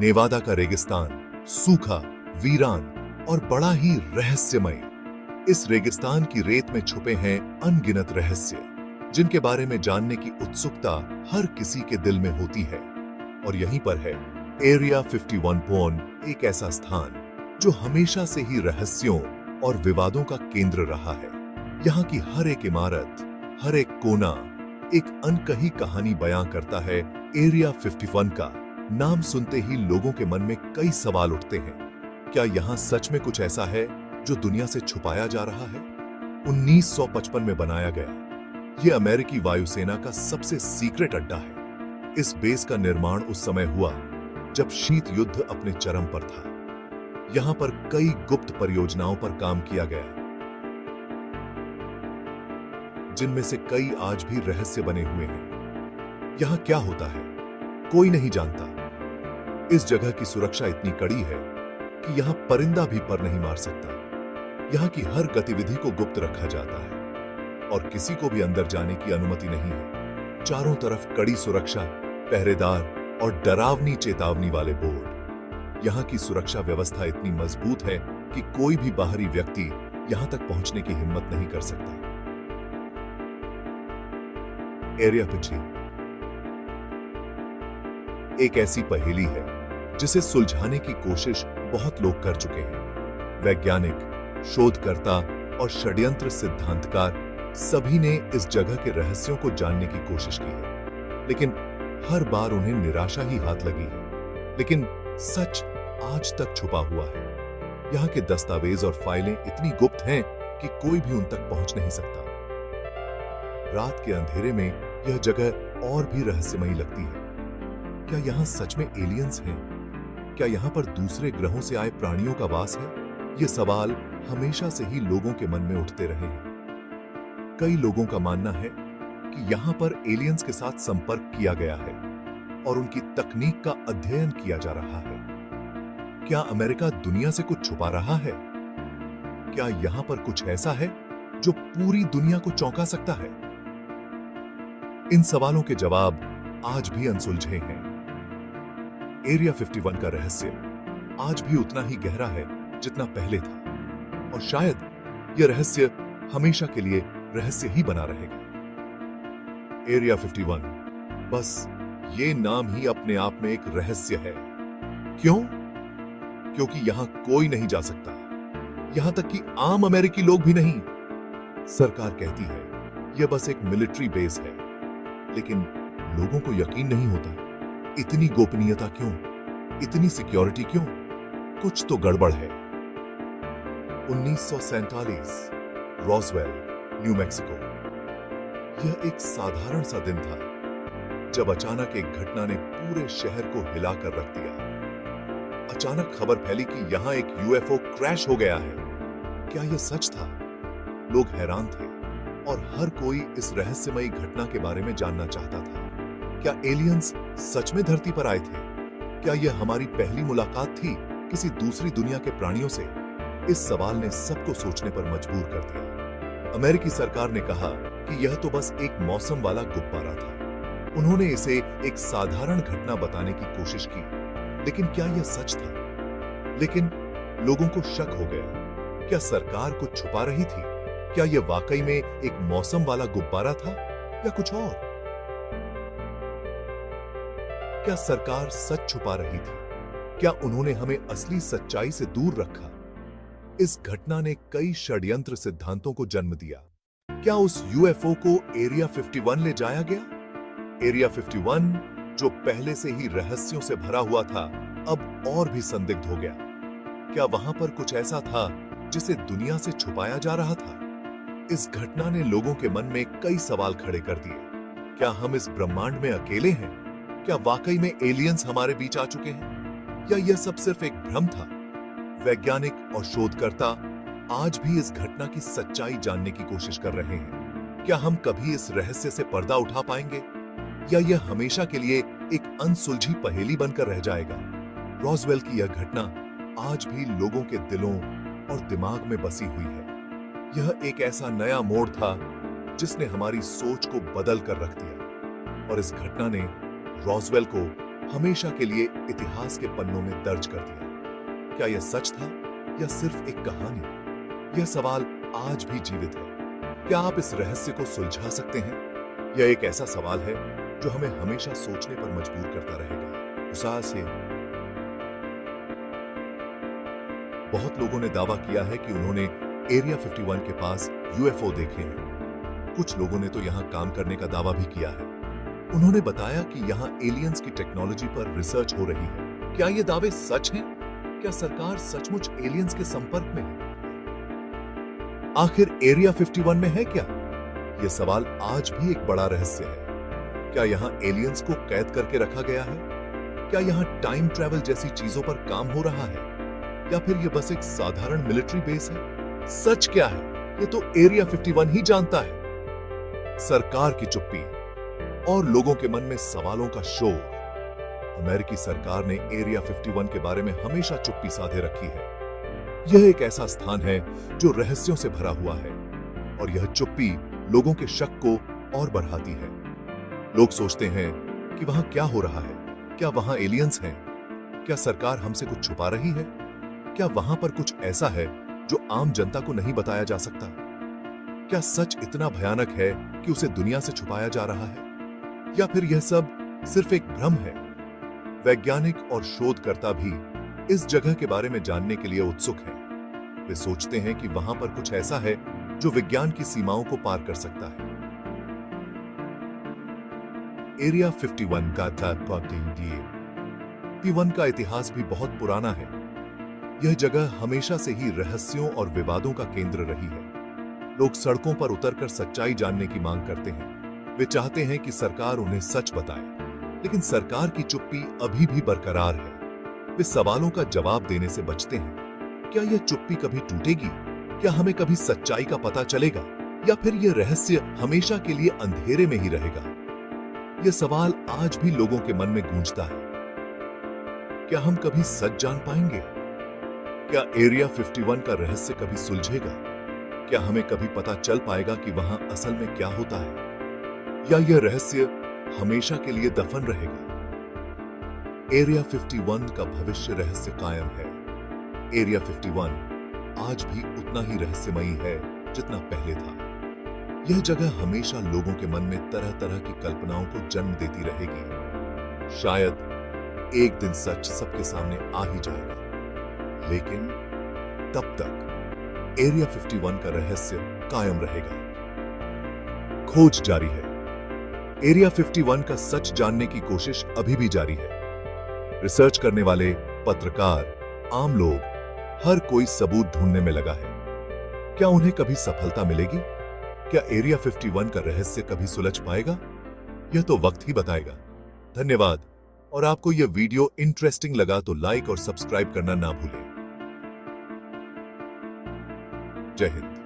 नेवादा का रेगिस्तान सूखा, वीरान और बड़ा ही रहस्यमय। इस रेगिस्तान की रेत में छुपे हैं अनगिनत रहस्य, जिनके बारे में जानने की उत्सुकता हर किसी के दिल में होती है। और यहीं पर है एरिया 51 बोर्न, एक ऐसा स्थान जो हमेशा से ही रहस्यों और विवादों का केंद्र रहा है। यहाँ की हर एक इमारत, हर एक कोना एक अनकही कहानी बयां करता है। एरिया 51 का नाम सुनते ही लोगों के मन में कई सवाल उठते हैं। क्या यहाँ सच में कुछ ऐसा है जो दुनिया से छुपाया जा रहा है? 1955 में बनाया गया यह अमेरिकी वायुसेना का सबसे सीक्रेट अड्डा है। इस बेस का निर्माण उस समय हुआ जब शीत युद्ध अपने चरम पर था। यहां पर कई गुप्त परियोजनाओं पर काम किया गया, जिनमें से कई आज भी रहस्य बने हुए हैं। यहां क्या होता है, कोई नहीं जानता। इस जगह की सुरक्षा इतनी कड़ी है कि यहां परिंदा भी पर नहीं मार सकता। यहां की हर गतिविधि को गुप्त रखा जाता है और किसी को भी अंदर जाने की अनुमति नहीं है। चारों तरफ कड़ी सुरक्षा, पहरेदार और डरावनी चेतावनी वाले बोर्ड। यहां की सुरक्षा व्यवस्था इतनी मजबूत है कि कोई भी बाहरी व्यक्ति यहां तक पहुंचने की हिम्मत नहीं कर सकता। एरिया 51 एक ऐसी पहेली है जिसे सुलझाने की कोशिश बहुत लोग कर चुके हैं। वैज्ञानिक, शोधकर्ता और षड्यंत्र सिद्धांतकार सभी ने इस जगह के रहस्यों को जानने की कोशिश की है, लेकिन हर बार उन्हें निराशा ही हाथ लगी है। लेकिन सच आज तक छुपा हुआ है। यहाँ के दस्तावेज और फाइलें इतनी गुप्त हैं कि कोई भी उन तक पहुंच नहीं सकता। रात के अंधेरे में यह जगह और भी रहस्यमयी लगती है। क्या यहाँ सच में एलियंस हैं? क्या यहाँ पर दूसरे ग्रहों से आए प्राणियों का वास है? ये सवाल हमेशा से ही लोगों के मन में उठते रहे हैं। कई लोगों का मानना है कि यहाँ पर एलियंस के साथ संपर्क किया गया है और उनकी तकनीक का अध्ययन किया जा रहा है। क्या अमेरिका दुनिया से कुछ छुपा रहा है? क्या यहाँ पर कुछ ऐसा है जो पूरी दुनिया को चौंका सकता है? इन सवालों के जवाब आज भी अनसुलझे हैं। एरिया 51 का रहस्य आज भी उतना ही गहरा है जितना पहले था, और शायद यह रहस्य हमेशा के लिए रहस्य ही बना रहेगा। एरिया 51 बस ये नाम ही अपने आप में एक रहस्य है। क्यों? क्योंकि यहां कोई नहीं जा सकता, यहां तक कि आम अमेरिकी लोग भी नहीं। सरकार कहती है यह बस एक मिलिट्री बेस है, लेकिन लोगों को यकीन नहीं होता। इतनी गोपनीयता क्यों? इतनी सिक्योरिटी क्यों? कुछ तो गड़बड़ है। 1947 रॉसवेल, न्यू मैक्सिको। यह एक साधारण सा दिन था जब अचानक एक घटना ने पूरे शहर को हिलाकर रख दिया। अचानक खबर फैली कि यहां एक यूएफओ क्रैश हो गया है। क्या यह सच था? लोग हैरान थे और हर कोई इस रहस्यमयी घटना के बारे में जानना चाहता था। क्या एलियंस सच में धरती पर आए थे? क्या यह हमारी पहली मुलाकात थी किसी दूसरी दुनिया के प्राणियों से? इस सवाल ने सबको सोचने पर मजबूर कर दिया। अमेरिकी सरकार ने कहा कि यह तो बस एक मौसम वाला गुब्बारा था। उन्होंने इसे एक साधारण घटना बताने की कोशिश की, लेकिन क्या यह सच था? लेकिन लोगों को शक हो गया। क्या सरकार कुछ छुपा रही थी? क्या यह वाकई में एक मौसम वाला गुब्बारा था या कुछ और? क्या सरकार सच छुपा रही थी? क्या उन्होंने हमें असली सच्चाई से दूर रखा? इस घटना ने कई षड्यंत्र सिद्धांतों को जन्म दिया। क्या उस यूएफओ को एरिया 51 ले जाया गया? एरिया 51 जो पहले से ही रहस्यों से भरा हुआ था, अब और भी संदिग्ध हो गया। क्या वहां पर कुछ ऐसा था जिसे दुनिया से छुपाया जा रहा था? इस घटना ने लोगों के मन में कई सवाल खड़े कर दिए। क्या हम इस ब्रह्मांड में अकेले हैं? क्या वाकई में एलियंस हमारे बीच आ चुके हैं? या यह सब सिर्फ एक भ्रम था? वैज्ञानिक और शोधकर्ता आज भी इस घटना की सच्चाई जानने की कोशिश कर रहे हैं। क्या हम कभी इस रहस्य से पर्दा उठा पाएंगे, या यह हमेशा के लिए एक अनसुलझी पहेली बनकर रह जाएगा? रॉसवेल की यह घटना आज भी लोगों के दिलों और दिमाग में बसी हुई है। यह एक ऐसा नया मोड़ था जिसने हमारी सोच को बदल कर रख दिया, और इस घटना ने रॉसवेल को हमेशा के लिए इतिहास के पन्नों में दर्ज कर दिया। क्या यह सच था या सिर्फ एक कहानी? यह सवाल आज भी जीवित है। क्या आप इस रहस्य को सुलझा सकते हैं? यह एक ऐसा सवाल है जो हमें हमेशा सोचने पर मजबूर करता रहेगा। USA से बहुत लोगों ने दावा किया है कि उन्होंने एरिया 51 के पास UFO देखे हैं। कुछ लोगों ने तो यहां काम करने का दावा भी किया है। उन्होंने बताया कि यहां एलियंस की टेक्नोलॉजी पर रिसर्च हो रही है। क्या ये दावे सच हैं? क्या सरकार सचमुच एलियंस के संपर्क में है? आखिर एरिया 51 में है क्या? यह सवाल आज भी एक बड़ा रहस्य है। क्या यहां एलियंस को कैद करके रखा गया है? क्या यहां टाइम ट्रैवल जैसी चीजों पर काम हो रहा है, या फिर यह बस एक साधारण मिलिट्री बेस है? सच क्या है, ये तो एरिया 51 ही जानता है। सरकार की चुप्पी और लोगों के मन में सवालों का शोर। अमेरिकी सरकार ने एरिया 51 के बारे में हमेशा चुप्पी साधे रखी है। यह एक ऐसा स्थान है जो रहस्यों से भरा हुआ है, और यह चुप्पी लोगों के शक को और बढ़ाती है। लोग सोचते हैं कि वहां क्या हो रहा है? क्या वहां एलियंस हैं? क्या सरकार हमसे कुछ छुपा रही है? क्या वहां पर कुछ ऐसा है जो आम जनता को नहीं बताया जा सकता? क्या सच इतना भयानक है कि उसे दुनिया से छुपाया जा रहा है, या फिर यह सब सिर्फ एक भ्रम है? वैज्ञानिक और शोधकर्ता भी इस जगह के बारे में जानने के लिए उत्सुक हैं। वे सोचते हैं कि वहां पर कुछ ऐसा है जो विज्ञान की सीमाओं को पार कर सकता है। एरिया 51 का 51 का इतिहास भी बहुत पुराना है। यह जगह हमेशा से ही रहस्यों और विवादों का केंद्र रही है। लोग सड़कों पर उतरकर सच्चाई जानने की मांग करते हैं। वे चाहते हैं कि सरकार उन्हें सच बताए, लेकिन सरकार की चुप्पी अभी भी बरकरार है। वे सवालों का जवाब देने से बचते हैं। क्या यह चुप्पी कभी टूटेगी? क्या हमें कभी सच्चाई का पता चलेगा, या फिर यह रहस्य हमेशा के लिए अंधेरे में ही रहेगा? यह सवाल आज भी लोगों के मन में गूंजता है। क्या हम कभी सच जान पाएंगे? क्या एरिया 51 का रहस्य कभी सुलझेगा? क्या हमें कभी पता चल पाएगा कि वहां असल में क्या होता है, या यह रहस्य हमेशा के लिए दफन रहेगा? एरिया 51 का भविष्य रहस्य कायम है। एरिया 51 आज भी उतना ही रहस्यमयी है जितना पहले था। यह जगह हमेशा लोगों के मन में तरह तरह की कल्पनाओं को जन्म देती रहेगी। शायद एक दिन सच सबके सामने आ ही जाएगा, लेकिन तब तक एरिया 51 का रहस्य कायम रहेगा। खोज जारी है। एरिया 51 का सच जानने की कोशिश अभी भी जारी है। रिसर्च करने वाले, पत्रकार, आम लोग, हर कोई सबूत ढूंढने में लगा है। क्या उन्हें कभी सफलता मिलेगी? क्या एरिया 51 का रहस्य कभी सुलझ पाएगा? यह तो वक्त ही बताएगा। धन्यवाद। और आपको यह वीडियो इंटरेस्टिंग लगा तो लाइक और सब्सक्राइब करना ना भूलें। जय हिंद।